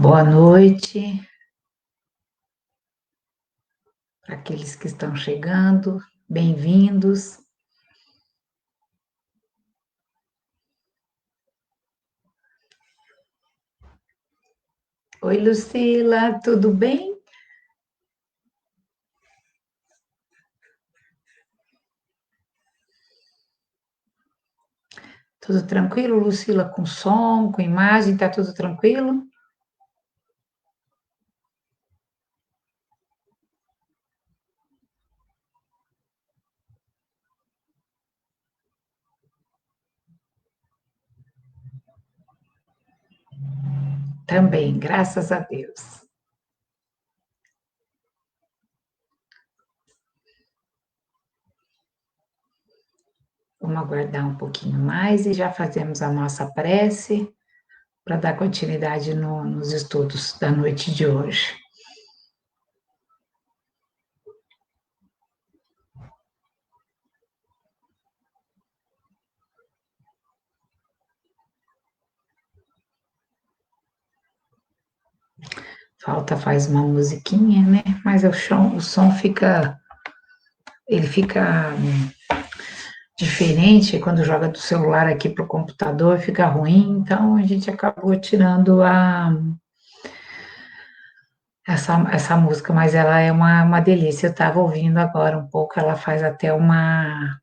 Boa noite para aqueles que estão chegando, bem-vindos. Oi, Lucila, tudo bem? Tudo tranquilo, Lucila, com som, com imagem, tá tudo tranquilo? Também, graças a Deus. Vamos aguardar um pouquinho mais e já fazemos a nossa prece para dar continuidade nos estudos da noite de hoje. Falta faz uma musiquinha, né? Mas o som fica, ele fica diferente quando joga do celular aqui para o computador, fica ruim, então a gente acabou tirando essa música, mas ela é uma delícia. Eu estava ouvindo agora um pouco, ela faz até uma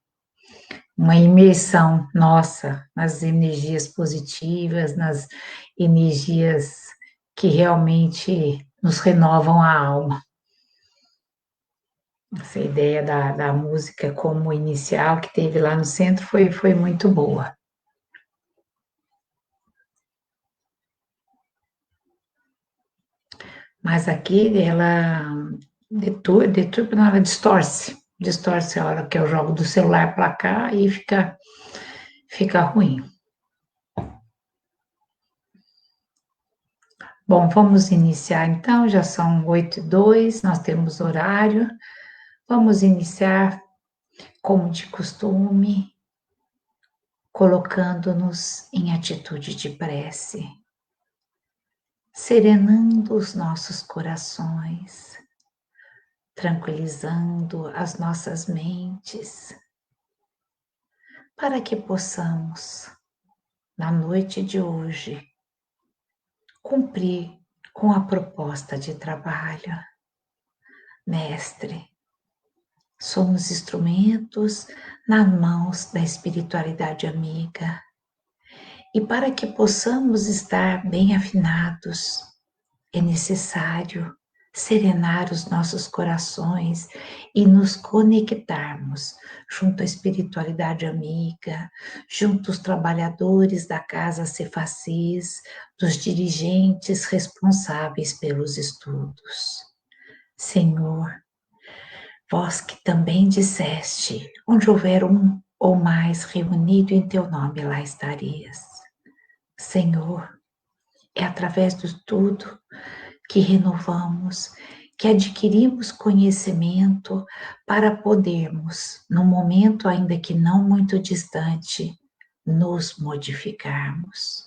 imersão nossa nas energias positivas, nas energias que realmente nos renovam a alma. Essa ideia da música como inicial que teve lá no centro foi muito boa. Mas aqui ela deturpa, não, ela distorce a hora que eu jogo do celular para cá e fica ruim. Bom, vamos iniciar então, já são 8h02, nós temos horário. Vamos iniciar, como de costume, colocando-nos em atitude de prece, serenando os nossos corações, tranquilizando as nossas mentes, para que possamos, na noite de hoje, cumprir com a proposta de trabalho. Mestre, somos instrumentos nas mãos da espiritualidade amiga. E para que possamos estar bem afinados, é necessário serenar os nossos corações e nos conectarmos junto à espiritualidade amiga, junto aos trabalhadores da casa Cefacis, dos dirigentes responsáveis pelos estudos. Senhor, vós que também disseste, onde houver um ou mais reunido em teu nome, lá estarias. Senhor, é através do estudo que renovamos, que adquirimos conhecimento para podermos, num momento ainda que não muito distante, nos modificarmos.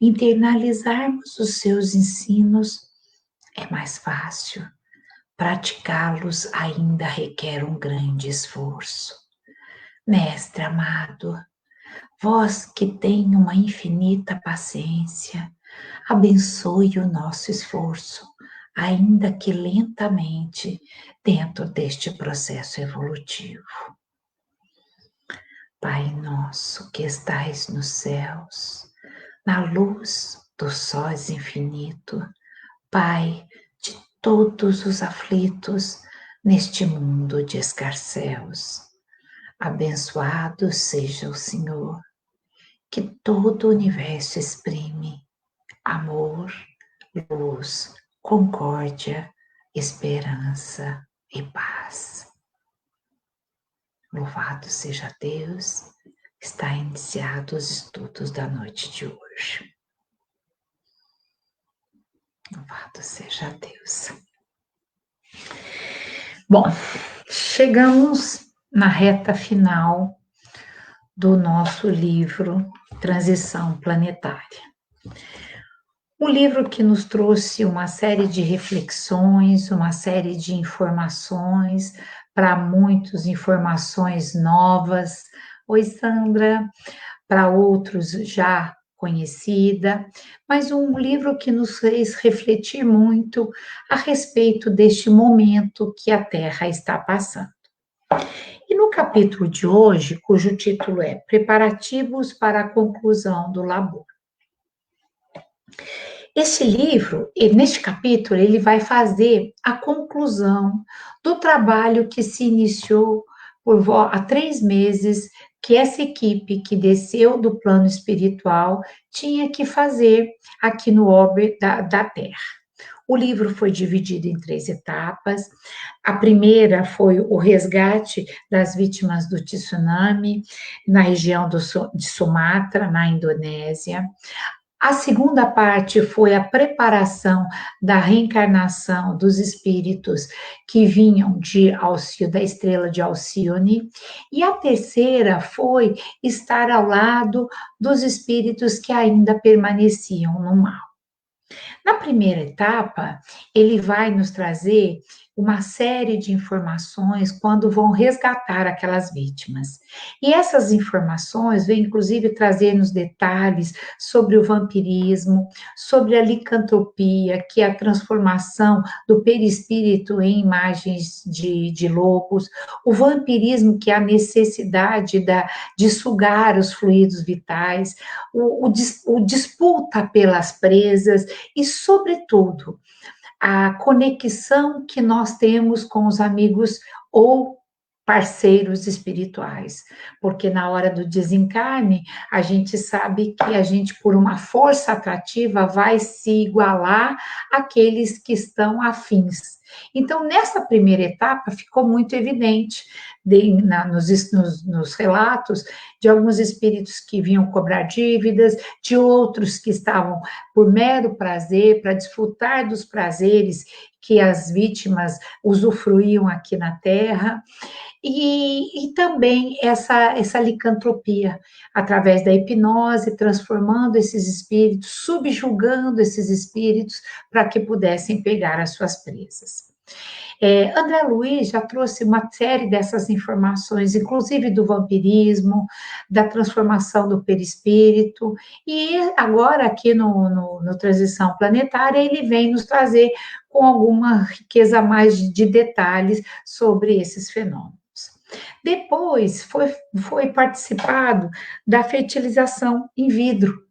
Internalizarmos os seus ensinos é mais fácil, praticá-los ainda requer um grande esforço. Mestre amado, vós que tem uma infinita paciência, abençoe o nosso esforço, ainda que lentamente, dentro deste processo evolutivo. Pai nosso que estais nos céus, na luz dos sóis infinito, Pai de todos os aflitos neste mundo de escarcéus, abençoado seja o Senhor, que todo o universo exprime amor, luz, concórdia, esperança e paz. Louvado seja Deus, está iniciado os estudos da noite de hoje. Louvado seja Deus. Bom, chegamos na reta final do nosso livro Transição Planetária. Um livro que nos trouxe uma série de reflexões, uma série de informações, para muitos, informações novas. Oi, Sandra, para outros já conhecida, mas um livro que nos fez refletir muito a respeito deste momento que a Terra está passando. E no capítulo de hoje, cujo título é Preparativos para a Conclusão do Labor. Este livro, neste capítulo, ele vai fazer a conclusão do trabalho que se iniciou há 3 meses, que essa equipe que desceu do plano espiritual tinha que fazer aqui no orbe da Terra. O livro foi dividido em 3 etapas. A primeira foi o resgate das vítimas do tsunami na região de Sumatra, na Indonésia. A segunda parte foi a preparação da reencarnação dos espíritos que vinham de Alcíone, da estrela de Alcíone, e a terceira foi estar ao lado dos espíritos que ainda permaneciam no mal. Na primeira etapa, ele vai nos trazer uma série de informações quando vão resgatar aquelas vítimas. E essas informações vêm, inclusive, trazer-nos detalhes sobre o vampirismo, sobre a licantropia, que é a transformação do perispírito em imagens de lobos, o vampirismo, que é a necessidade de sugar os fluidos vitais, o disputa pelas presas e, sobretudo, a conexão que nós temos com os amigos ou parceiros espirituais, porque na hora do desencarne, a gente sabe que a gente, por uma força atrativa, vai se igualar àqueles que estão afins. Então, nessa primeira etapa, ficou muito evidente nos relatos de alguns espíritos que vinham cobrar dívidas, de outros que estavam por mero prazer, para desfrutar dos prazeres que as vítimas usufruíam aqui na Terra, e também essa licantropia, através da hipnose, transformando esses espíritos, subjugando esses espíritos para que pudessem pegar as suas presas. André Luiz já trouxe uma série dessas informações, inclusive do vampirismo, da transformação do perispírito, e agora aqui no Transição Planetária ele vem nos trazer com alguma riqueza mais de detalhes sobre esses fenômenos. Depois foi participado da fertilização in vitro,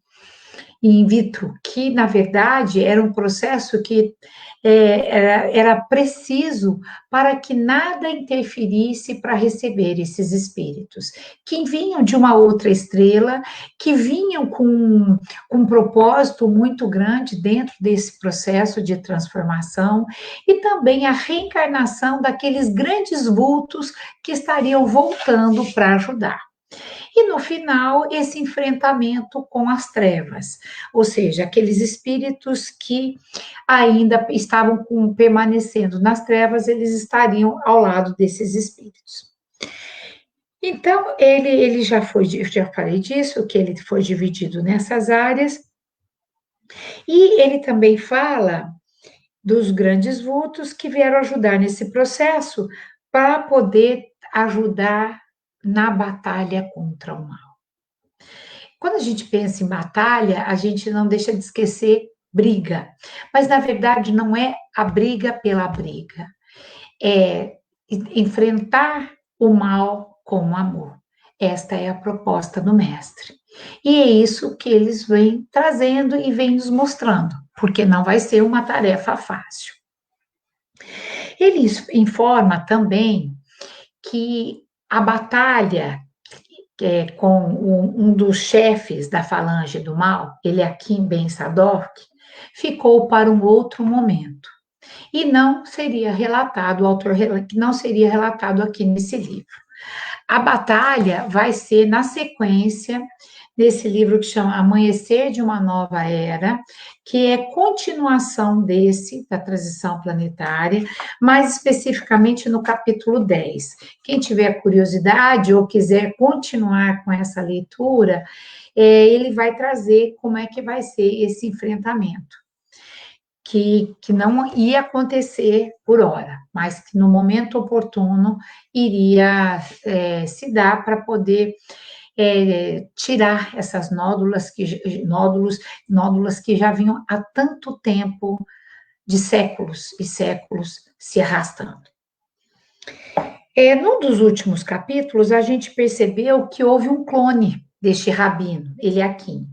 que na verdade era um processo que era preciso para que nada interferisse para receber esses espíritos, que vinham de uma outra estrela, que vinham com um propósito muito grande dentro desse processo de transformação, e também a reencarnação daqueles grandes vultos que estariam voltando para ajudar. E no final, esse enfrentamento com as trevas, ou seja, aqueles espíritos que ainda estavam permanecendo nas trevas, eles estariam ao lado desses espíritos. Então, ele já falei disso, que ele foi dividido nessas áreas, e ele também fala dos grandes vultos que vieram ajudar nesse processo para poder ajudar na batalha contra o mal. Quando a gente pensa em batalha, a gente não deixa de esquecer briga, mas na verdade não é a briga pela briga, é enfrentar o mal com o amor. Esta é a proposta do mestre. E é isso que eles vêm trazendo e vêm nos mostrando, porque não vai ser uma tarefa fácil. Ele informa também que a batalha com um dos chefes da falange do mal, Eliakim Ben Sadok, ficou para um outro momento. E não seria relatado, o autor não seria relatado aqui nesse livro. A batalha vai ser na sequência desse livro que chama Amanhecer de uma Nova Era, que é continuação da transição planetária, mais especificamente no capítulo 10. Quem tiver curiosidade ou quiser continuar com essa leitura, ele vai trazer como é que vai ser esse enfrentamento. que não ia acontecer por hora, mas que no momento oportuno iria se dar para poder tirar essas nódulas que já vinham há tanto tempo, de séculos e séculos, se arrastando. Num dos últimos capítulos, a gente percebeu que houve um clone deste rabino, Eliakim,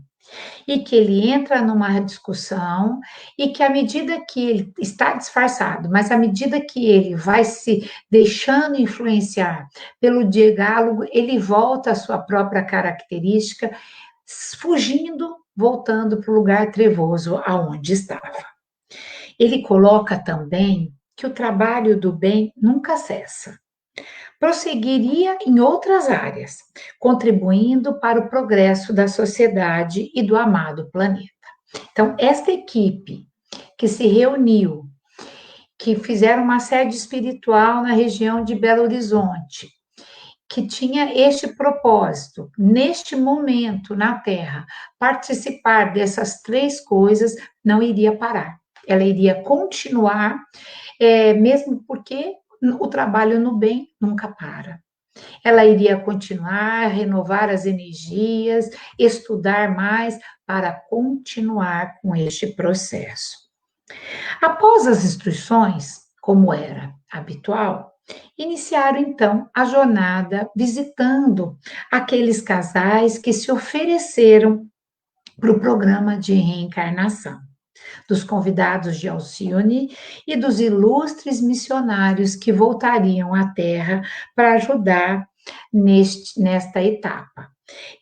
e que ele entra numa discussão e que à medida que ele está disfarçado, mas à medida que ele vai se deixando influenciar pelo diálogo, ele volta à sua própria característica, fugindo, voltando para o lugar trevoso aonde estava. Ele coloca também que o trabalho do bem nunca cessa. Prosseguiria em outras áreas, contribuindo para o progresso da sociedade e do amado planeta. Então, esta equipe que se reuniu, que fizeram uma sede espiritual na região de Belo Horizonte, que tinha este propósito, neste momento na Terra, participar dessas três coisas, não iria parar. Ela iria continuar, mesmo porque o trabalho no bem nunca para. Ela iria continuar, renovar as energias, estudar mais para continuar com este processo. Após as instruções, como era habitual, iniciaram então a jornada visitando aqueles casais que se ofereceram para o programa de reencarnação, dos convidados de Alcione e dos ilustres missionários que voltariam à Terra para ajudar nesta etapa.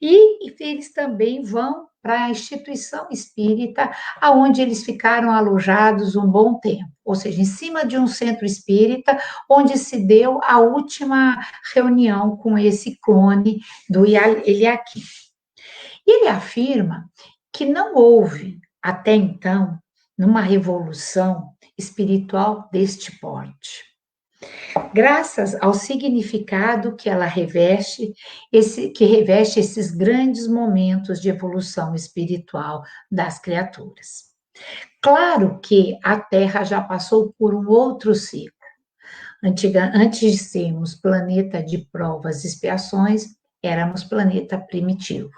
E eles também vão para a instituição espírita, aonde eles ficaram alojados um bom tempo, ou seja, em cima de um centro espírita, onde se deu a última reunião com esse clone do Eliakim. E ele afirma que não houve, até então, numa revolução espiritual deste porte. Graças ao significado que ela reveste, que reveste esses grandes momentos de evolução espiritual das criaturas. Claro que a Terra já passou por um outro ciclo. Antes de sermos planeta de provas e expiações, éramos planeta primitivo.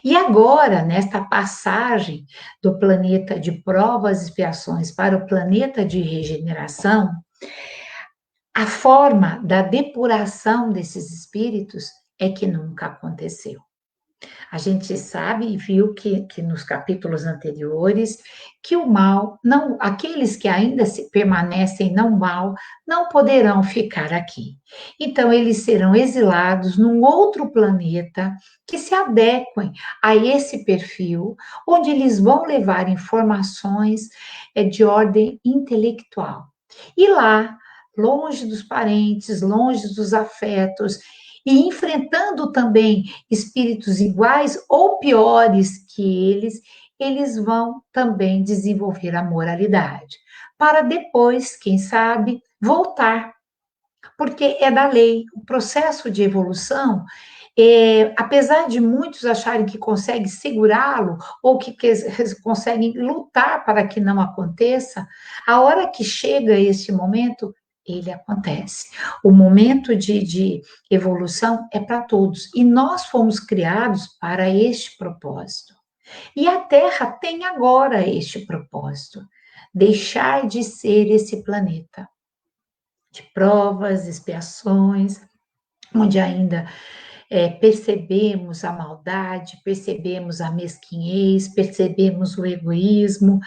E agora, nesta passagem do planeta de provas e expiações para o planeta de regeneração, a forma da depuração desses espíritos é que nunca aconteceu. A gente sabe e viu que nos capítulos anteriores que o mal, não, aqueles que ainda se permanecem não mal, não poderão ficar aqui. Então eles serão exilados num outro planeta que se adequem a esse perfil, onde eles vão levar informações de ordem intelectual. E lá, longe dos parentes, longe dos afetos, e enfrentando também espíritos iguais ou piores que eles vão também desenvolver a moralidade, para depois, quem sabe, voltar, porque é da lei, o processo de evolução. Apesar de muitos acharem que conseguem segurá-lo ou que conseguem lutar para que não aconteça, a hora que chega esse momento, ele acontece. O momento de evolução é para todos e nós fomos criados para este propósito. E a Terra tem agora este propósito: deixar de ser esse planeta de provas, expiações, onde ainda percebemos a maldade, percebemos a mesquinhez, percebemos o egoísmo,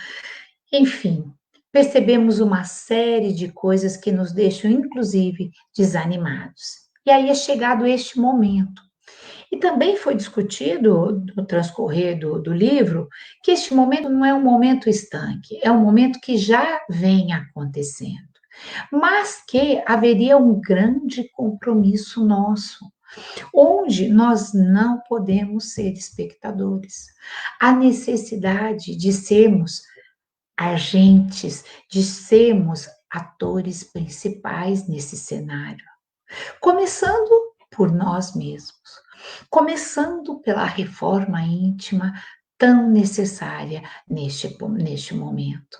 enfim, percebemos uma série de coisas que nos deixam, inclusive, desanimados. E aí é chegado este momento. E também foi discutido, no transcorrer do livro, que este momento não é um momento estanque, é um momento que já vem acontecendo, mas que haveria um grande compromisso nosso, onde nós não podemos ser espectadores. A necessidade de sermos agentes, de sermos atores principais nesse cenário. Começando por nós mesmos, começando pela reforma íntima tão necessária neste momento.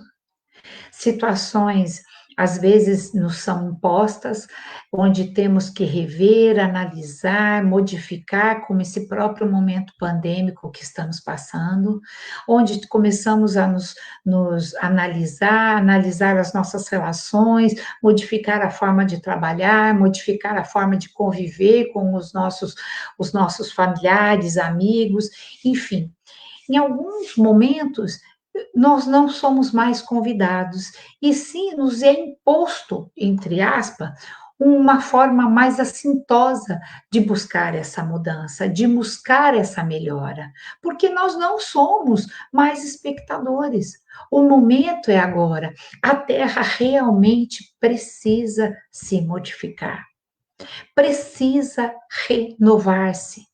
Situações, às vezes, nos são impostas, onde temos que rever, analisar, modificar, como esse próprio momento pandêmico que estamos passando, onde começamos a nos analisar, analisar as nossas relações, modificar a forma de trabalhar, modificar a forma de conviver com os nossos familiares, amigos, enfim. Em alguns momentos, nós não somos mais convidados, e sim nos é imposto, entre aspas, uma forma mais assintosa de buscar essa mudança, de buscar essa melhora, porque nós não somos mais espectadores. O momento é agora. A Terra realmente precisa se modificar, precisa renovar-se.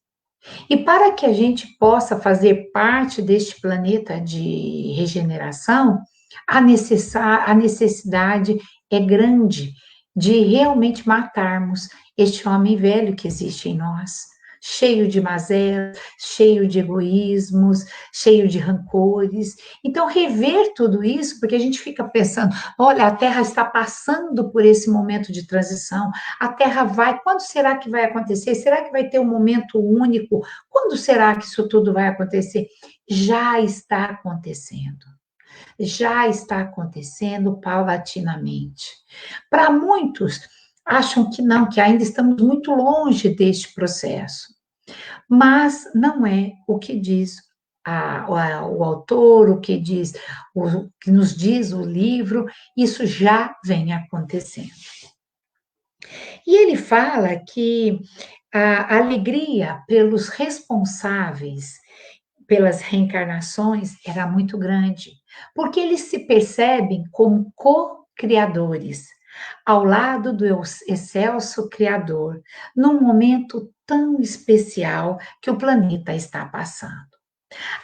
E para que a gente possa fazer parte deste planeta de regeneração, a necessidade é grande de realmente matarmos este homem velho que existe em nós, cheio de mazelas, cheio de egoísmos, cheio de rancores. Então, rever tudo isso, porque a gente fica pensando: olha, a Terra está passando por esse momento de transição, a Terra vai, quando será que vai acontecer? Será que vai ter um momento único? Quando será que isso tudo vai acontecer? Já está acontecendo. Já está acontecendo paulatinamente. Para muitos, acham que não, que ainda estamos muito longe deste processo. Mas não é o que diz o autor, o que nos diz o livro, isso já vem acontecendo. E ele fala que a alegria pelos responsáveis pelas reencarnações era muito grande, porque eles se percebem como co-criadores, ao lado do excelso Criador, num momento tão especial que o planeta está passando.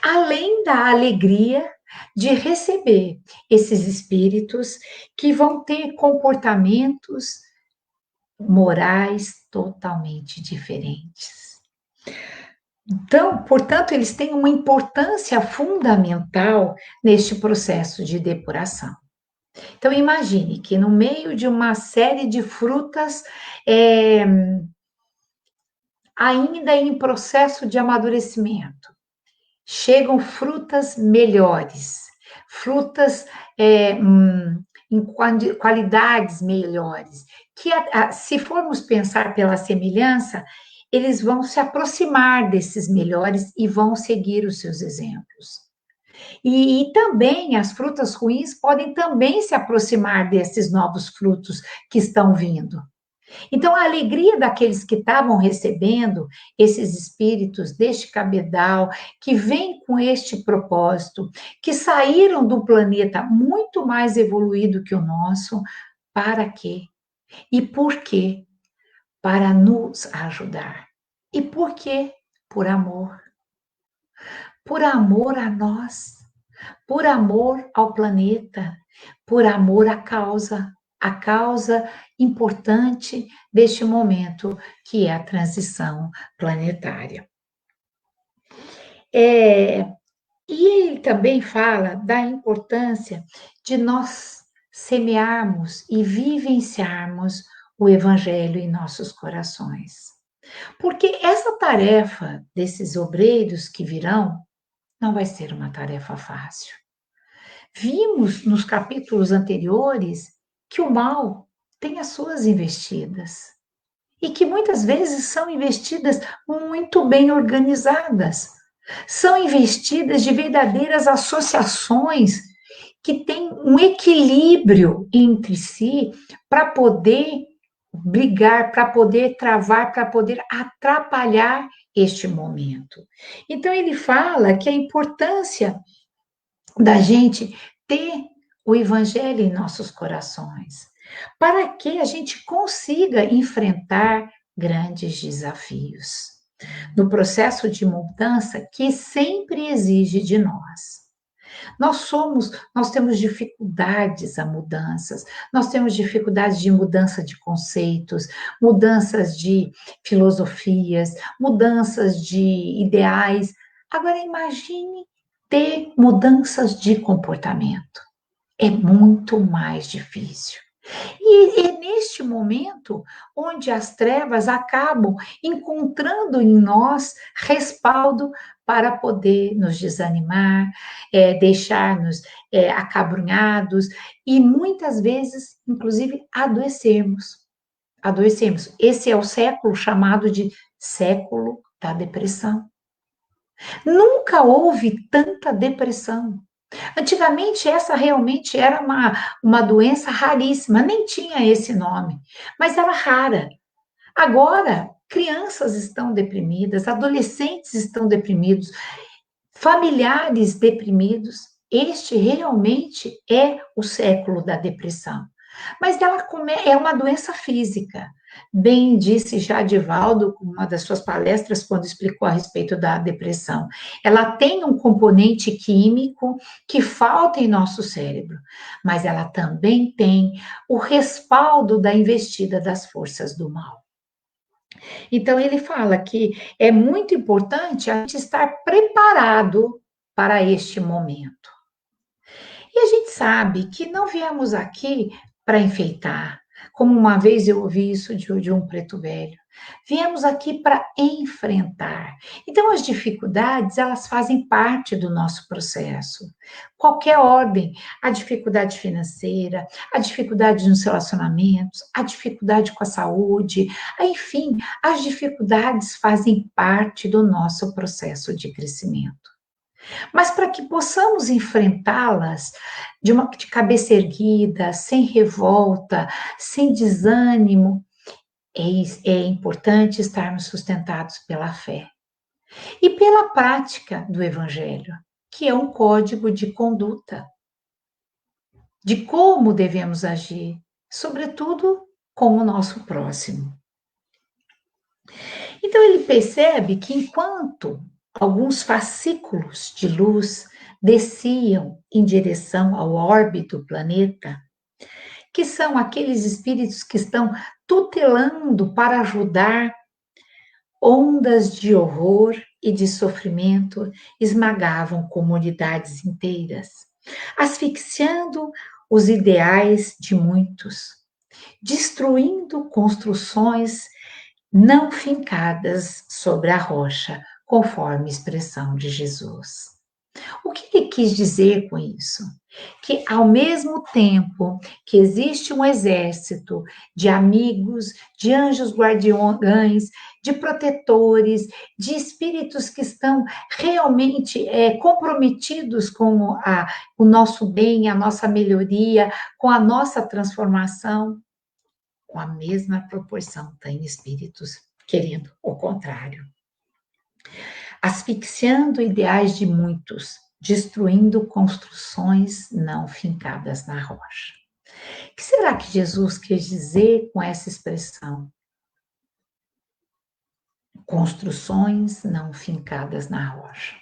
Além da alegria de receber esses espíritos que vão ter comportamentos morais totalmente diferentes. Então, portanto, eles têm uma importância fundamental neste processo de depuração. Então, imagine que no meio de uma série de frutas ainda em processo de amadurecimento, chegam frutas melhores, frutas em qualidades melhores, que se formos pensar pela semelhança, eles vão se aproximar desses melhores e vão seguir os seus exemplos. E também as frutas ruins podem também se aproximar desses novos frutos que estão vindo. Então, a alegria daqueles que estavam recebendo esses espíritos deste cabedal, que vêm com este propósito, que saíram do planeta muito mais evoluído que o nosso, para quê? E por quê? Para nos ajudar. E por quê? Por amor. Por amor a nós, por amor ao planeta, por amor à causa, a causa importante deste momento, que é a transição planetária. E ele também fala da importância de nós semearmos e vivenciarmos o Evangelho em nossos corações. Porque essa tarefa desses obreiros que virão não vai ser uma tarefa fácil. Vimos nos capítulos anteriores que o mal tem as suas investidas e que muitas vezes são investidas muito bem organizadas. São investidas de verdadeiras associações que têm um equilíbrio entre si para poder brigar, para poder travar, para poder atrapalhar este momento. Então, ele fala que a importância da gente ter o Evangelho em nossos corações, para que a gente consiga enfrentar grandes desafios no processo de mudança que sempre exige de nós. Nós temos dificuldades a mudanças, nós temos dificuldades de mudança de conceitos, mudanças de filosofias, mudanças de ideais. Agora imagine ter mudanças de comportamento. é muito mais difícil. E é neste momento onde as trevas acabam encontrando em nós respaldo para poder nos desanimar, deixar-nos acabrunhados e muitas vezes, inclusive, adoecermos. Adoecemos. Esse é o século chamado de século da depressão. Nunca houve tanta depressão. Antigamente, essa realmente era uma doença raríssima, nem tinha esse nome, mas era rara. Agora, crianças estão deprimidas, adolescentes estão deprimidos, familiares deprimidos. Este realmente é o século da depressão. Mas ela é uma doença física. Bem disse já Divaldo, uma das suas palestras, quando explicou a respeito da depressão. Ela tem um componente químico que falta em nosso cérebro, mas ela também tem o respaldo da investida das forças do mal. Então, ele fala que é muito importante a gente estar preparado para este momento. E a gente sabe que não viemos aqui para enfeitar, como uma vez eu ouvi isso de um preto velho. Viemos aqui para enfrentar. Então, as dificuldades, elas fazem parte do nosso processo. Qualquer ordem, a dificuldade financeira, a dificuldade nos relacionamentos, a dificuldade com a saúde, enfim, as dificuldades fazem parte do nosso processo de crescimento. Mas para que possamos enfrentá-las de cabeça erguida, sem revolta, sem desânimo, é importante estarmos sustentados pela fé e pela prática do Evangelho, que é um código de conduta, de como devemos agir, sobretudo com o nosso próximo. Então, ele percebe que enquanto alguns fascículos de luz desciam em direção ao orbe do planeta, que são aqueles espíritos que estão tutelando para ajudar, ondas de horror e de sofrimento esmagavam comunidades inteiras, asfixiando os ideais de muitos, destruindo construções não fincadas sobre a rocha, conforme expressão de Jesus. O que ele quis dizer com isso? Que ao mesmo tempo que existe um exército de amigos, de anjos guardiões, de protetores, de espíritos que estão realmente comprometidos com o nosso bem, a nossa melhoria, com a nossa transformação, com a mesma proporção tem espíritos querendo o contrário. Asfixiando ideais de muitos, destruindo construções não fincadas na rocha. O que será que Jesus quis dizer com essa expressão? Construções não fincadas na rocha.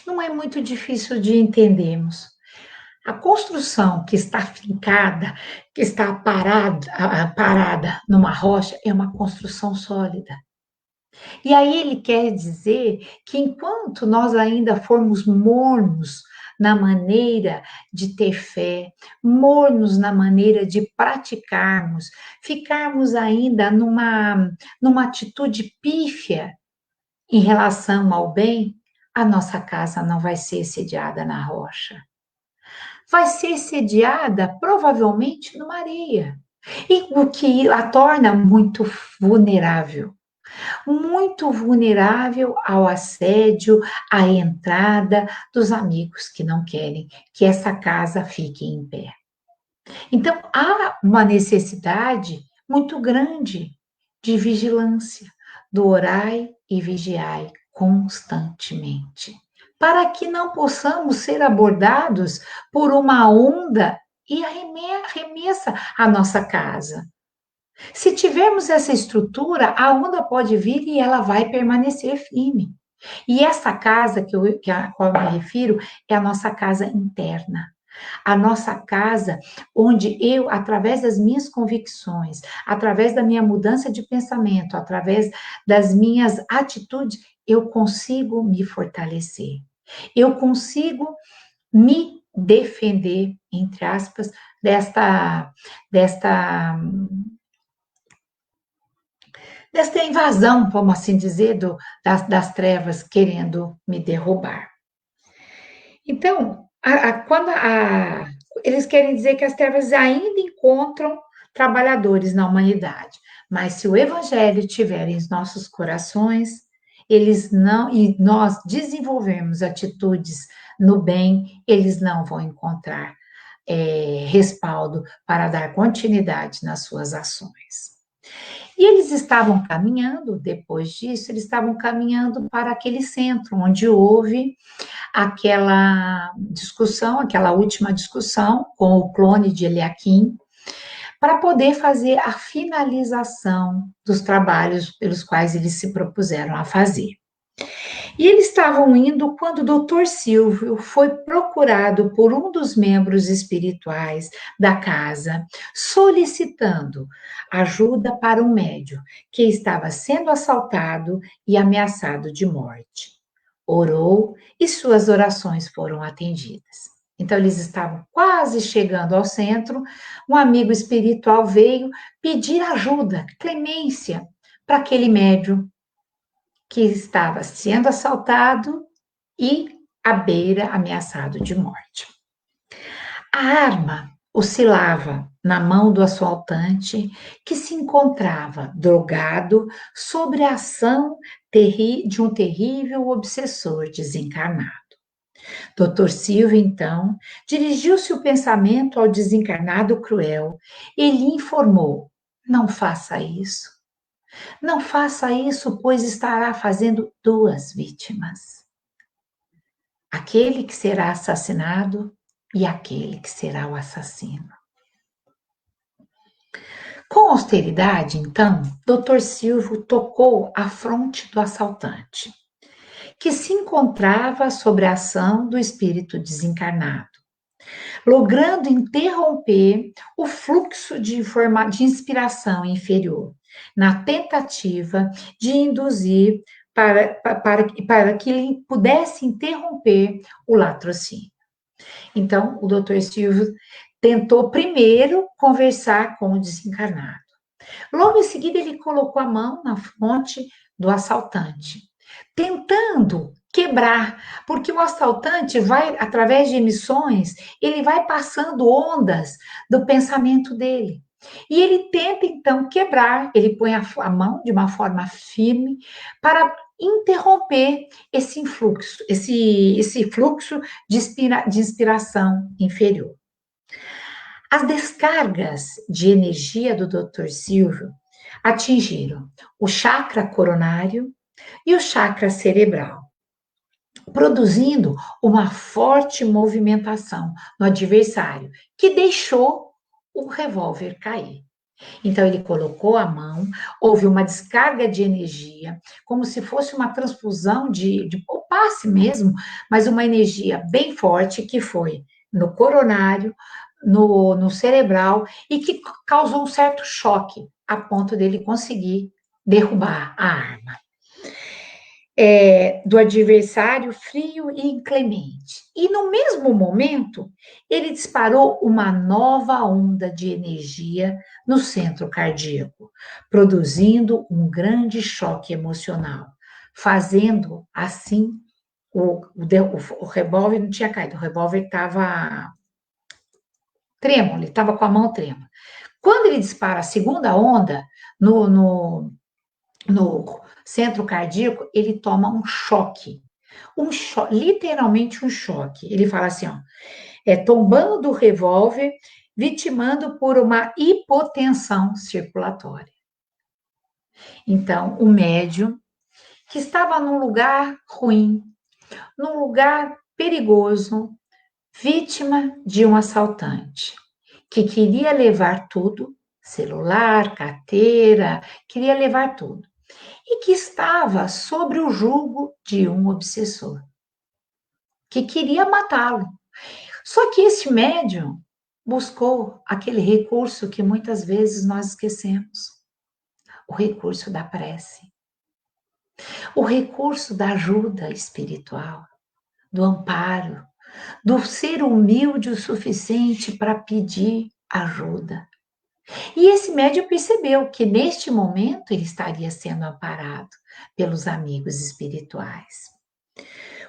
Não é muito difícil de entendermos. A construção que está fincada, que está parada numa rocha, é uma construção sólida. E aí ele quer dizer que enquanto nós ainda formos mornos na maneira de ter fé, mornos na maneira de praticarmos, ficarmos ainda numa atitude pífia em relação ao bem, a nossa casa não vai ser sediada na rocha. Vai ser sediada provavelmente numa areia. E o que a torna muito vulnerável ao assédio, à entrada dos amigos que não querem que essa casa fique em pé. Então, há uma necessidade muito grande de vigilância, do orai e vigiai constantemente, para que não possamos ser abordados por uma onda e arremessa a nossa casa. Se tivermos essa estrutura, a onda pode vir e ela vai permanecer firme. E essa casa a qual eu me refiro é a nossa casa interna. A nossa casa, onde eu, através das minhas convicções, através da minha mudança de pensamento, através das minhas atitudes, eu consigo me fortalecer. Eu consigo me defender, entre aspas, desta, desta invasão, vamos assim dizer, das trevas querendo me derrubar. Então, eles querem dizer que as trevas ainda encontram trabalhadores na humanidade, mas se o evangelho estiver em nossos corações, eles não, e nós desenvolvemos atitudes no bem, eles não vão encontrar respaldo para dar continuidade nas suas ações. E eles estavam caminhando, depois disso, eles estavam caminhando para aquele centro onde houve aquela discussão, aquela última discussão com o clone de Eliakim, para poder fazer a finalização dos trabalhos pelos quais eles se propuseram a fazer. E eles estavam indo quando o doutor Silvio foi procurado por um dos membros espirituais da casa, solicitando ajuda para um médium que estava sendo assaltado e ameaçado de morte. Orou e suas orações foram atendidas. Então, eles estavam quase chegando ao centro, um amigo espiritual veio pedir ajuda, clemência, para aquele médium que estava sendo assaltado e à beira ameaçado de morte. A arma oscilava na mão do assaltante, que se encontrava drogado sobre a ação de um terrível obsessor desencarnado. Dr. Silva, então, dirigiu-se o pensamento ao desencarnado cruel e lhe informou: não faça isso. Não faça isso, pois estará fazendo duas vítimas. Aquele que será assassinado e aquele que será o assassino. Com austeridade, então, Dr. Silvio tocou a fronte do assaltante, que se encontrava sob a ação do espírito desencarnado, logrando interromper o fluxo de inspiração inferior, na tentativa de induzir para que ele pudesse interromper o latrocínio. Então, o doutor Silvio tentou primeiro conversar com o desencarnado. Logo em seguida, ele colocou a mão na fronte do assaltante, tentando quebrar, porque o assaltante vai, através de emissões, ele vai passando ondas do pensamento dele. E ele tenta, então, quebrar, ele põe a mão de uma forma firme para interromper esse influxo, esse fluxo de inspiração inferior. As descargas de energia do Dr. Silvio atingiram o chakra coronário e o chakra cerebral, produzindo uma forte movimentação no adversário, que deixou o revólver cair. Então, ele colocou a mão, houve uma descarga de energia, como se fosse uma transfusão de passe mesmo, mas uma energia bem forte que foi no coronário, no cerebral, e que causou um certo choque, a ponto dele conseguir derrubar a arma. Do adversário frio e inclemente. E no mesmo momento, ele disparou uma nova onda de energia no centro cardíaco, produzindo um grande choque emocional, fazendo assim o revólver não tinha caído, o revólver estava trêmulo, ele estava com a mão trêmula. Quando ele dispara a segunda onda no centro cardíaco, ele toma um choque, literalmente um choque. Ele fala assim, ó, tombando do revólver, vitimando por uma hipotensão circulatória. Então, o médium, que estava num lugar ruim, num lugar perigoso, vítima de um assaltante, que queria levar tudo, celular, carteira, queria levar tudo, e que estava sobre o jugo de um obsessor, que queria matá-lo. Só que esse médium buscou aquele recurso que muitas vezes nós esquecemos, o recurso da prece, o recurso da ajuda espiritual, do amparo, do ser humilde o suficiente para pedir ajuda. E esse médium percebeu que neste momento ele estaria sendo amparado pelos amigos espirituais.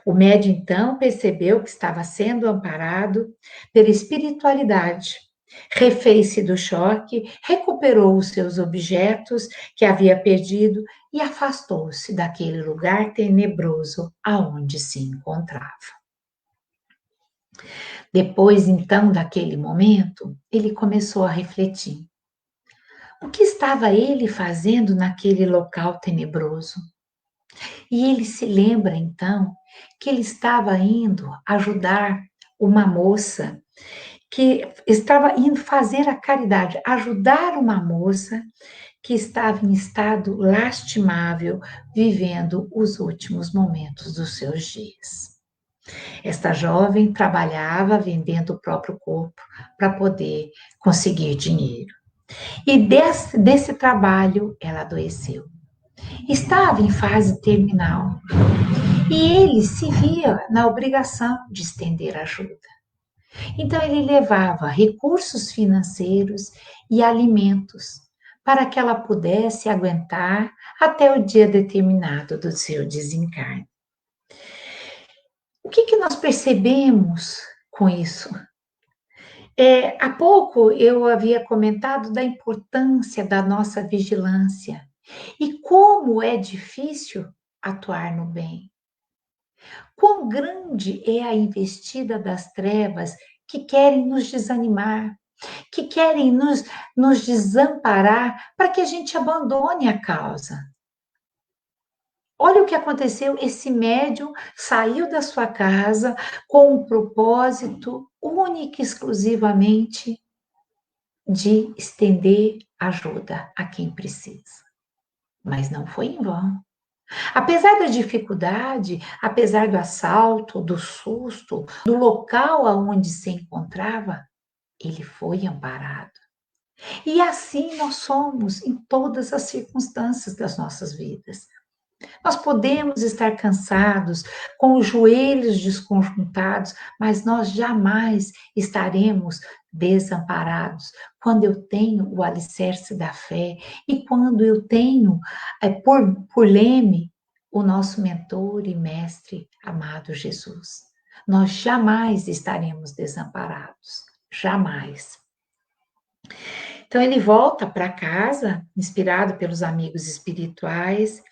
O médium então percebeu que estava sendo amparado pela espiritualidade. Refez-se do choque, recuperou os seus objetos que havia perdido e afastou-se daquele lugar tenebroso aonde se encontrava. Depois, então, daquele momento, ele começou a refletir. O que estava ele fazendo naquele local tenebroso? E ele se lembra, então, que ele estava indo ajudar uma moça, que estava indo fazer a caridade, ajudar uma moça que estava em estado lastimável, vivendo os últimos momentos dos seus dias. Esta jovem trabalhava vendendo o próprio corpo para poder conseguir dinheiro. E desse trabalho ela adoeceu. Estava em fase terminal e ele se via na obrigação de estender ajuda. Então ele levava recursos financeiros e alimentos para que ela pudesse aguentar até o dia determinado do seu desencarne. O que nós percebemos com isso? Há pouco eu havia comentado da importância da nossa vigilância e como é difícil atuar no bem. Quão grande é a investida das trevas que querem nos desanimar, que querem nos desamparar para que a gente abandone a causa. Olha o que aconteceu, esse médium saiu da sua casa com um propósito único e exclusivamente de estender ajuda a quem precisa. Mas não foi em vão. Apesar da dificuldade, apesar do assalto, do susto, do local aonde se encontrava, ele foi amparado. E assim nós somos em todas as circunstâncias das nossas vidas. Nós podemos estar cansados, com os joelhos desconjuntados, mas nós jamais estaremos desamparados quando eu tenho o alicerce da fé e quando eu tenho, por leme, o nosso mentor e mestre amado Jesus. Nós jamais estaremos desamparados, jamais. Então ele volta para casa, inspirado pelos amigos espirituais,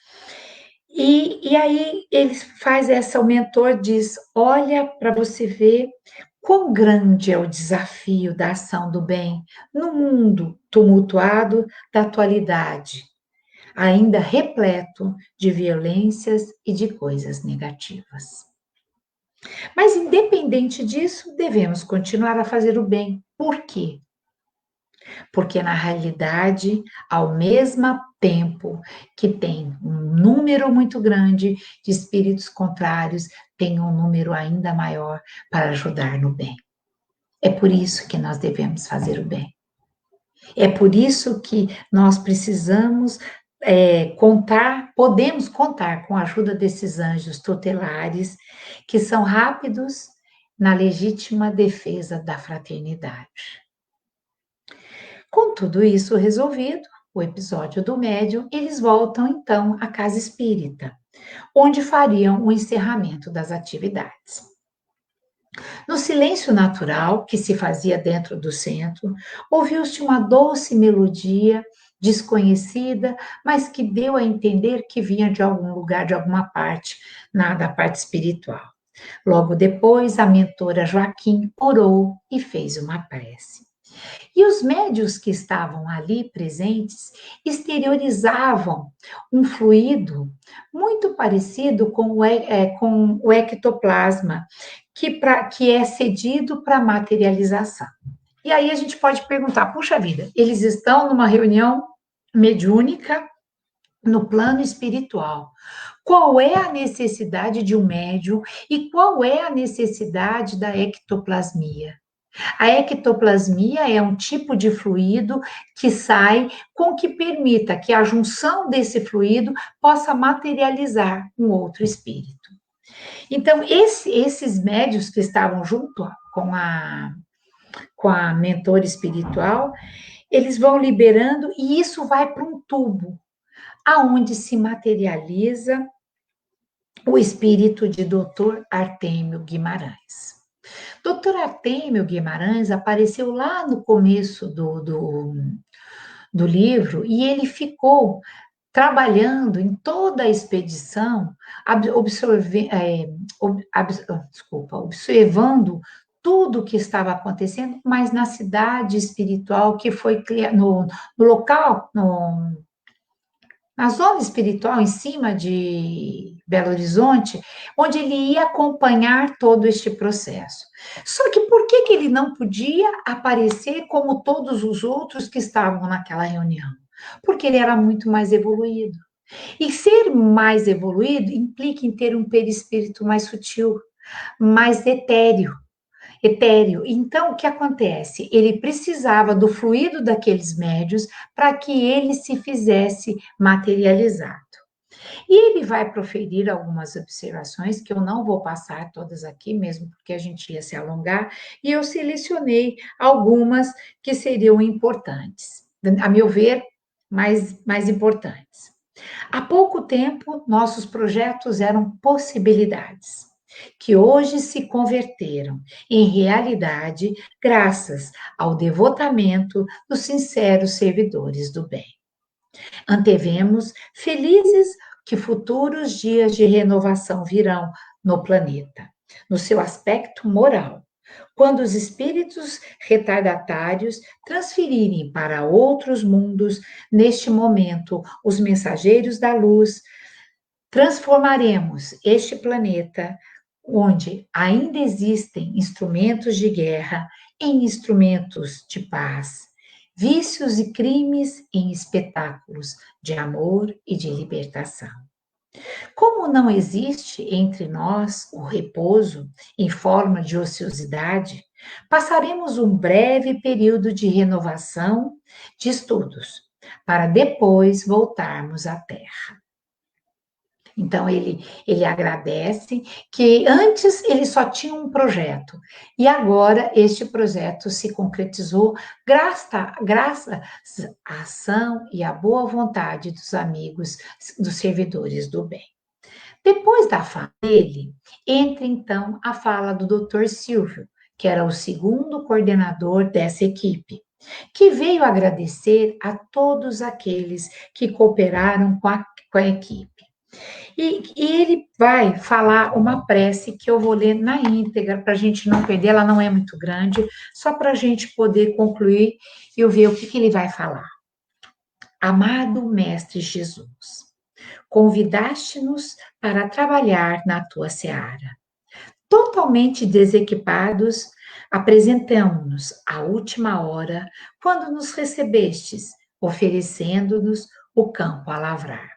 e aí ele faz essa, o mentor diz, olha para você ver quão grande é o desafio da ação do bem no mundo tumultuado da atualidade, ainda repleto de violências e de coisas negativas. Mas independente disso, devemos continuar a fazer o bem. Por quê? Porque na realidade, ao mesmo tempo que tem um número muito grande de espíritos contrários, tem um número ainda maior para ajudar no bem. É por isso que nós devemos fazer o bem. É por isso que nós precisamos podemos contar com a ajuda desses anjos tutelares, que são rápidos na legítima defesa da fraternidade. Com tudo isso resolvido, o episódio do médium, eles voltam então à casa espírita, onde fariam o encerramento das atividades. No silêncio natural que se fazia dentro do centro, ouviu-se uma doce melodia desconhecida, mas que deu a entender que vinha de algum lugar, de alguma parte, da parte espiritual. Logo depois, a mentora Joaquim orou e fez uma prece. E os médios que estavam ali presentes exteriorizavam um fluido muito parecido com o ectoplasma, que é cedido para materialização. E aí a gente pode perguntar, puxa vida, eles estão numa reunião mediúnica no plano espiritual. Qual é a necessidade de um médium e qual é a necessidade da ectoplasmia? A ectoplasmia é um tipo de fluido que sai com que permita que a junção desse fluido possa materializar um outro espírito. Então, esses médios que estavam junto com a mentora espiritual, eles vão liberando e isso vai para um tubo, aonde se materializa o espírito de Dr. Artêmio Guimarães. Dr. Artêmio Guimarães apareceu lá no começo do livro e ele ficou trabalhando em toda a expedição, observando tudo o que estava acontecendo, mas na cidade espiritual que foi criada, no local, na zona espiritual em cima de Belo Horizonte, onde ele ia acompanhar todo este processo. Só que por que ele não podia aparecer como todos os outros que estavam naquela reunião? Porque ele era muito mais evoluído. E ser mais evoluído implica em ter um perispírito mais sutil, mais etéreo. Então, o que acontece? Ele precisava do fluido daqueles médios para que ele se fizesse materializado. E ele vai proferir algumas observações que eu não vou passar todas aqui, mesmo porque a gente ia se alongar, e eu selecionei algumas que seriam importantes, a meu ver, mais importantes. Há pouco tempo, nossos projetos eram possibilidades, que hoje se converteram em realidade graças ao devotamento dos sinceros servidores do bem. Antevemos felizes que futuros dias de renovação virão no planeta, no seu aspecto moral, quando os espíritos retardatários transferirem para outros mundos, neste momento, os mensageiros da luz, transformaremos este planeta, onde ainda existem instrumentos de guerra, em instrumentos de paz, vícios e crimes em espetáculos de amor e de libertação. Como não existe entre nós o repouso em forma de ociosidade, passaremos um breve período de renovação de estudos, para depois voltarmos à Terra. Então, ele agradece que antes ele só tinha um projeto, e agora este projeto se concretizou graças à ação e à boa vontade dos amigos, dos servidores do bem. Depois da fala dele, entra então a fala do Dr. Silvio, que era o segundo coordenador dessa equipe, que veio agradecer a todos aqueles que cooperaram com a equipe. E ele vai falar uma prece que eu vou ler na íntegra, para a gente não perder, ela não é muito grande, só para a gente poder concluir e eu ver o que ele vai falar. Amado Mestre Jesus, convidaste-nos para trabalhar na tua seara. Totalmente desequipados, apresentamos-nos à última hora, quando nos recebestes, oferecendo-nos o campo a lavrar.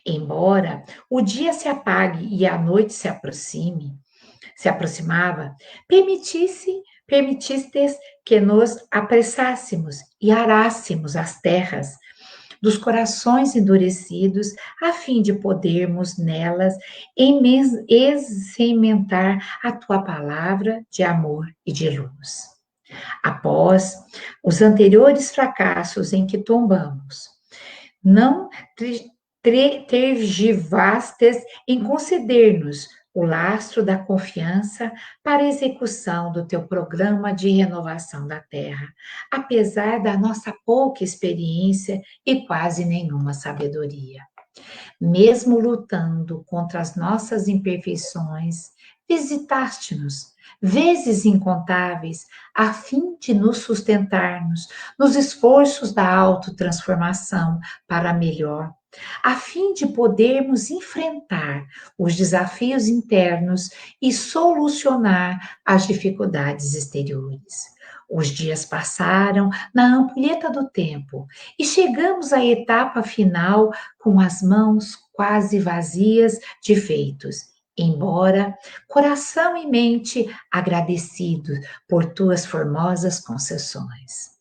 Embora o dia se apague e a noite se aproximava, permitistes que nos apressássemos e arássemos as terras dos corações endurecidos, a fim de podermos nelas sementar a tua palavra de amor e de luz. Após os anteriores fracassos em que tombamos, não tergivastes em conceder-nos o lastro da confiança para a execução do teu programa de renovação da Terra, apesar da nossa pouca experiência e quase nenhuma sabedoria. Mesmo lutando contra as nossas imperfeições, visitaste-nos vezes incontáveis, a fim de nos sustentarmos nos esforços da autotransformação para melhor, a fim de podermos enfrentar os desafios internos e solucionar as dificuldades exteriores. Os dias passaram na ampulheta do tempo e chegamos à etapa final com as mãos quase vazias de feitos, embora coração e mente agradecidos por tuas formosas concessões.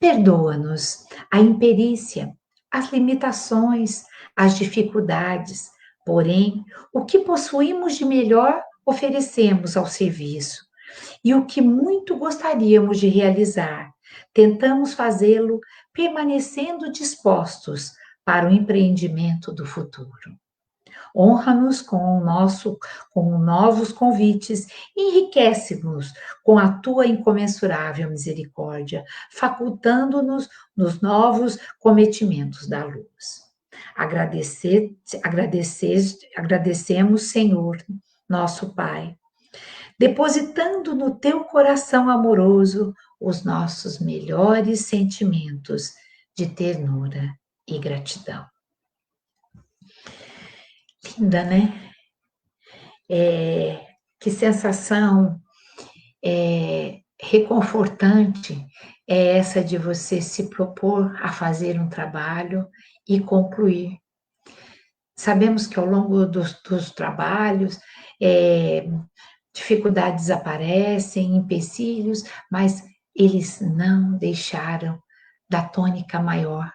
Perdoa-nos a imperícia, as limitações, as dificuldades, Porém, o que possuímos de melhor oferecemos ao serviço, e o que muito gostaríamos de realizar, tentamos fazê-lo permanecendo dispostos para o empreendimento do futuro. Honra-nos com novos convites, enriquece-nos com a tua incomensurável misericórdia, facultando-nos nos novos cometimentos da luz. Agradecemos, Senhor, nosso Pai, depositando no teu coração amoroso os nossos melhores sentimentos de ternura e gratidão. Linda, né? Que sensação reconfortante é essa de você se propor a fazer um trabalho e concluir. Sabemos que ao longo dos trabalhos, dificuldades aparecem, empecilhos, mas eles não deixaram da tônica maior,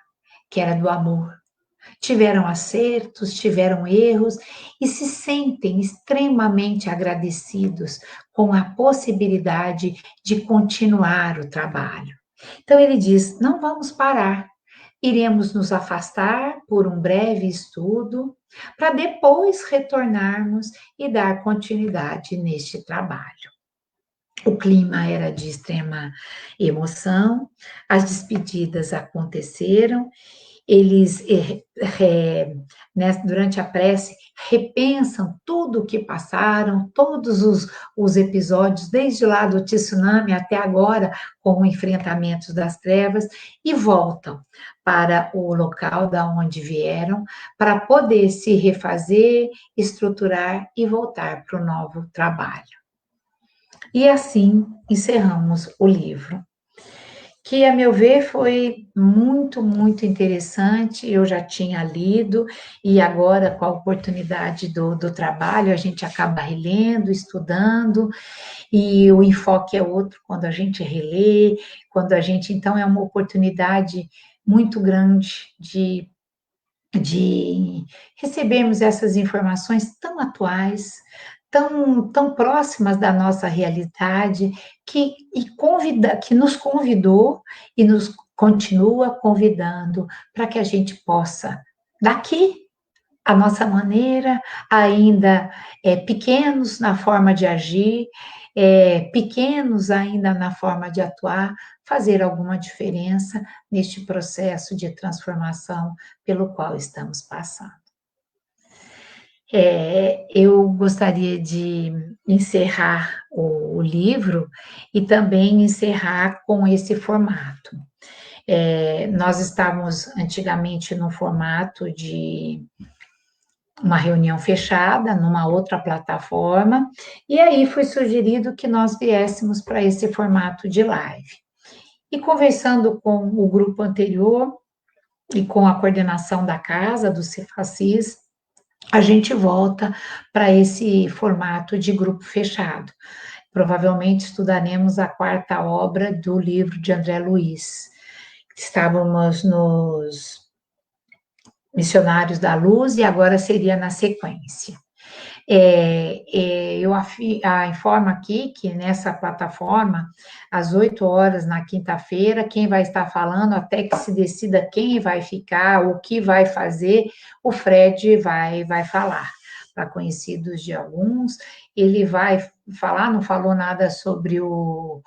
que era do amor. Tiveram acertos, tiveram erros e se sentem extremamente agradecidos com a possibilidade de continuar o trabalho. Então ele diz: não vamos parar, iremos nos afastar por um breve estudo, para depois retornarmos e dar continuidade neste trabalho. O clima era de extrema emoção, as despedidas aconteceram, eles, durante a prece, repensam tudo o que passaram, todos os episódios, desde lá do tsunami até agora, com o enfrentamento das trevas, e voltam para o local da onde vieram, para poder se refazer, estruturar e voltar para o novo trabalho. E assim encerramos o livro, que, a meu ver, foi muito, muito interessante. Eu já tinha lido, e agora, com a oportunidade do trabalho, a gente acaba relendo, estudando, e o enfoque é outro quando a gente relê, então, é uma oportunidade muito grande de recebermos essas informações tão atuais, tão próximas da nossa realidade, que nos convidou e nos continua convidando para que a gente possa, daqui, a nossa maneira, ainda pequenos na forma de agir, pequenos ainda na forma de atuar, fazer alguma diferença neste processo de transformação pelo qual estamos passando. Eu gostaria de encerrar o livro e também encerrar com esse formato. Nós estávamos antigamente no formato de uma reunião fechada, numa outra plataforma, e aí foi sugerido que nós viéssemos para esse formato de live. E conversando com o grupo anterior e com a coordenação da casa, do Cefacis, a gente volta para esse formato de grupo fechado. Provavelmente estudaremos a quarta obra do livro de André Luiz. Estávamos nos Missionários da Luz e agora seria na sequência. Eu informo aqui que nessa plataforma, às 8 horas na quinta-feira, quem vai estar falando, até que se decida quem vai ficar, o que vai fazer, o Fred vai falar. Para conhecidos de alguns, ele vai falar, não falou nada sobre o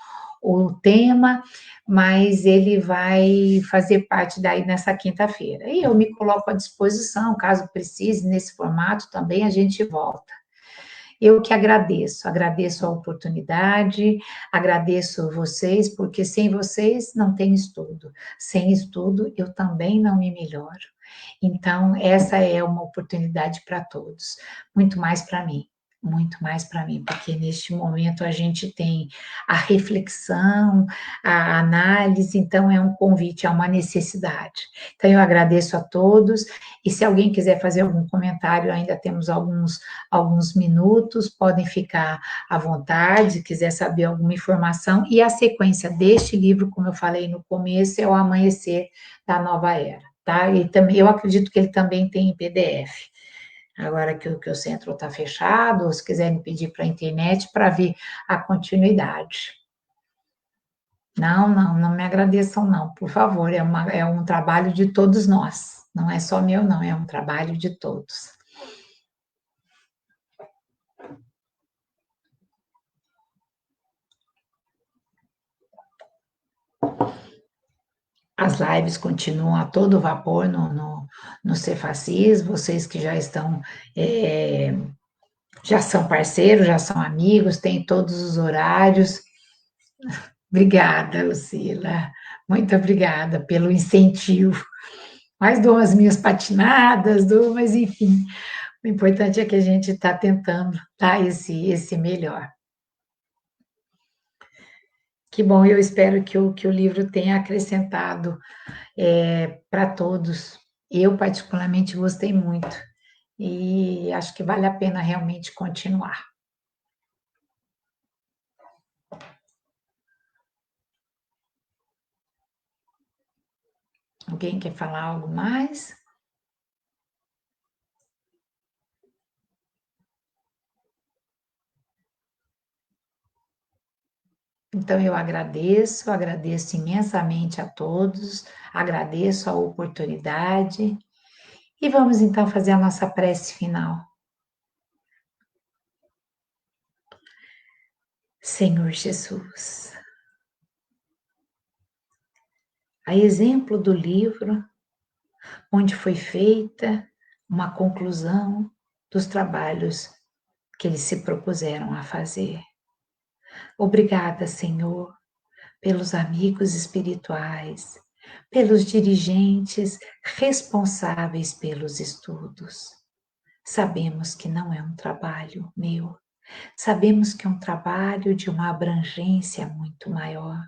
tema, mas ele vai fazer parte daí nessa quinta-feira. E eu me coloco à disposição, caso precise, nesse formato também a gente volta. Eu que agradeço a oportunidade, agradeço vocês, porque sem vocês não tem estudo. Sem estudo, eu também não me melhoro. Então, essa é uma oportunidade para todos, muito mais para mim, porque neste momento a gente tem a reflexão, a análise, então é um convite, é uma necessidade. Então, eu agradeço a todos, e se alguém quiser fazer algum comentário, ainda temos alguns minutos, podem ficar à vontade, se quiser saber alguma informação, e a sequência deste livro, como eu falei no começo, é o Amanhecer da Nova Era, tá? E também, eu acredito que ele também tem em PDF. agora que o centro está fechado, ou se quiserem pedir para a internet para ver a continuidade. Não, não, não me agradeçam, não, por favor, é um trabalho de todos nós, não é só meu, não, é um trabalho de todos. As lives continuam a todo vapor no Cefacis, vocês que já estão, já são parceiros, já são amigos, têm todos os horários. Obrigada, Lucila, muito obrigada pelo incentivo. Mas dou as minhas patinadas, mas enfim, o importante é que a gente está tentando dar esse melhor. Que bom, eu espero que o livro tenha acrescentado para todos. Eu, particularmente, gostei muito e acho que vale a pena realmente continuar. Alguém quer falar algo mais? Então, eu agradeço imensamente a todos, agradeço a oportunidade e vamos então fazer a nossa prece final. Senhor Jesus, a exemplo do livro, onde foi feita uma conclusão dos trabalhos que eles se propuseram a fazer. Obrigada, Senhor, pelos amigos espirituais, pelos dirigentes responsáveis pelos estudos. Sabemos que não é um trabalho meu, sabemos que é um trabalho de uma abrangência muito maior.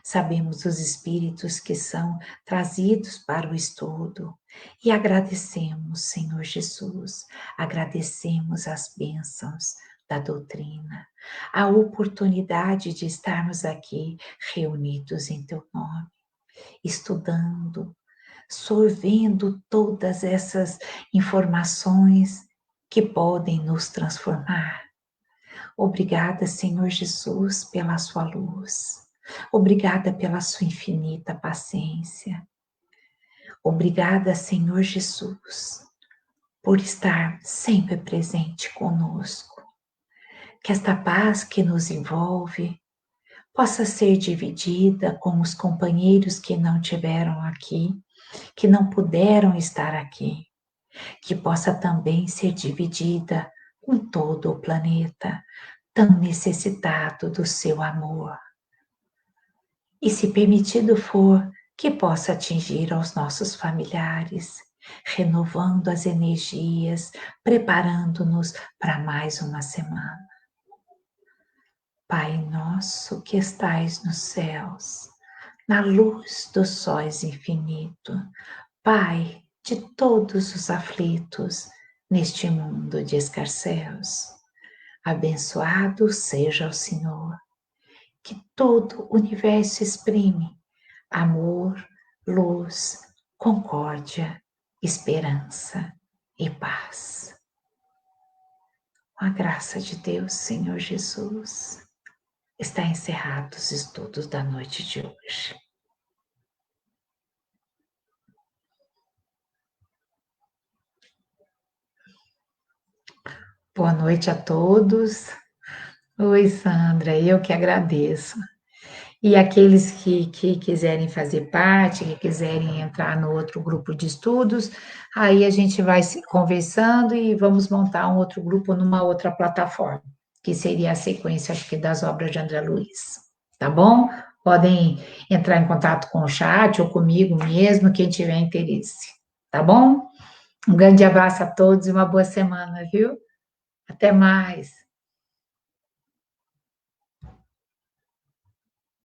Sabemos os espíritos que são trazidos para o estudo e agradecemos, Senhor Jesus, agradecemos as bênçãos da doutrina, a oportunidade de estarmos aqui reunidos em Teu nome, estudando, sorvendo todas essas informações que podem nos transformar. Obrigada, Senhor Jesus, pela sua luz. Obrigada pela sua infinita paciência. Obrigada, Senhor Jesus, por estar sempre presente conosco. Que esta paz que nos envolve possa ser dividida com os companheiros que não tiveram aqui, que não puderam estar aqui. Que possa também ser dividida com todo o planeta, tão necessitado do seu amor. E se permitido for, que possa atingir aos nossos familiares, renovando as energias, preparando-nos para mais uma semana. Pai nosso que estais nos céus, na luz dos sóis infinito, Pai de todos os aflitos neste mundo de escarcéus, abençoado seja o Senhor, que todo o universo exprime amor, luz, concórdia, esperança e paz. Com a graça de Deus, Senhor Jesus, está encerrados os estudos da noite de hoje. Boa noite a todos. Oi, Sandra, eu que agradeço. E aqueles que quiserem fazer parte, que quiserem entrar no outro grupo de estudos, aí a gente vai se conversando e vamos montar um outro grupo numa outra plataforma, que seria a sequência, acho que, das obras de André Luiz. Tá bom? Podem entrar em contato com o chat ou comigo mesmo, quem tiver interesse. Tá bom? Um grande abraço a todos e uma boa semana, viu? Até mais.